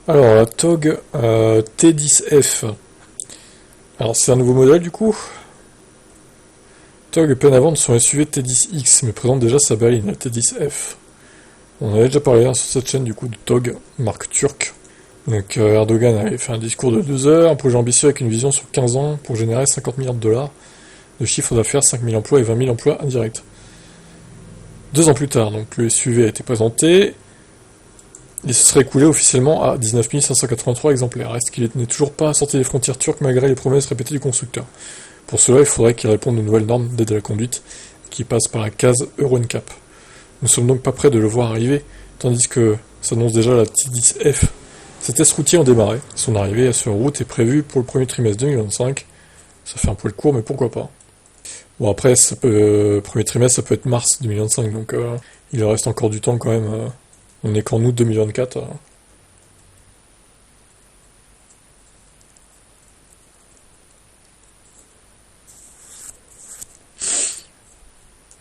Alors, la TOG T10F. Alors, c'est un nouveau modèle du coup. TOG peine à vendre son SUV T10X, mais présente déjà sa berline, la T10F. On avait déjà parlé sur cette chaîne du coup de TOG, marque turque. Donc Erdogan avait fait un discours de 2 heures, un projet ambitieux avec une vision sur 15 ans pour générer 50 milliards de dollars de chiffre d'affaires, 5 000 emplois et 20 000 emplois indirects. 2 ans plus tard, donc le SUV a été présenté, et se serait écoulé officiellement à 19 583 exemplaires. Reste qu'il n'est toujours pas sorti des frontières turques malgré les promesses répétées du constructeur. Pour cela, il faudrait qu'il réponde aux nouvelles normes d'aide à la conduite, qui passent par la case Euro NCAP. Nous sommes donc pas prêts de le voir arriver, tandis que s'annonce déjà la T10F. Ces tests routiers ont démarré. Son arrivée sur route est prévue pour le premier trimestre 2025. Ça fait un poil court, mais pourquoi pas. Bon, après, premier trimestre, ça peut être mars 2025, donc il reste encore du temps quand même. On est qu'en août 2024.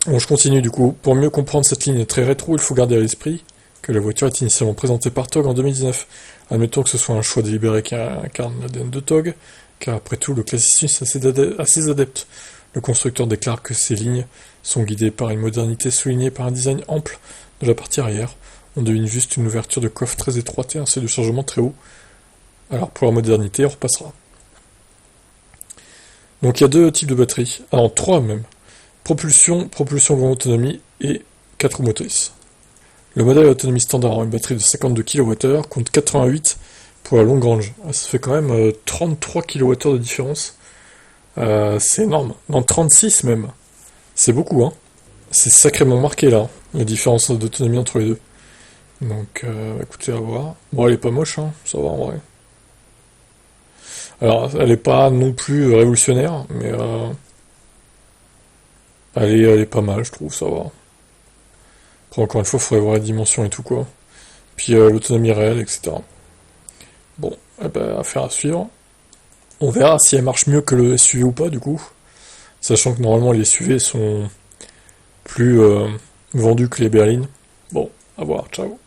Bon, je continue du coup. Pour mieux comprendre cette ligne très rétro, il faut garder à l'esprit que la voiture est initialement présentée par TOG en 2019. Admettons que ce soit un choix délibéré qui incarne l'ADN de TOG, car après tout, le classicisme a ses adeptes. Le constructeur déclare que ces lignes sont guidées par une modernité soulignée par un design ample de la partie arrière. On devine juste une ouverture de coffre très étroite et un seuil de chargement très haut. Alors pour la modernité, on repassera. Donc il y a 2 types de batteries, alors 3 même. Propulsion grande autonomie et 4 roues motrices. Le modèle à autonomie standard a une batterie de 52 kWh, compte 88 pour la longue range. Ça fait quand même 33 kWh de différence. C'est énorme. Non, 36 même. C'est beaucoup, hein. C'est sacrément marqué là, la différence d'autonomie entre les deux. Donc, écoutez, à voir. Bon, elle est pas moche, hein. Ça va en vrai. Alors, elle est pas non plus révolutionnaire, mais elle est pas mal, je trouve, ça va. Après, encore une fois, il faudrait voir les dimensions et tout, quoi. Puis l'autonomie réelle, etc. Bon, eh ben, affaire à suivre. On verra si elle marche mieux que le SUV ou pas, du coup. Sachant que normalement, les SUV sont plus vendus que les berlines. Bon, à voir, ciao.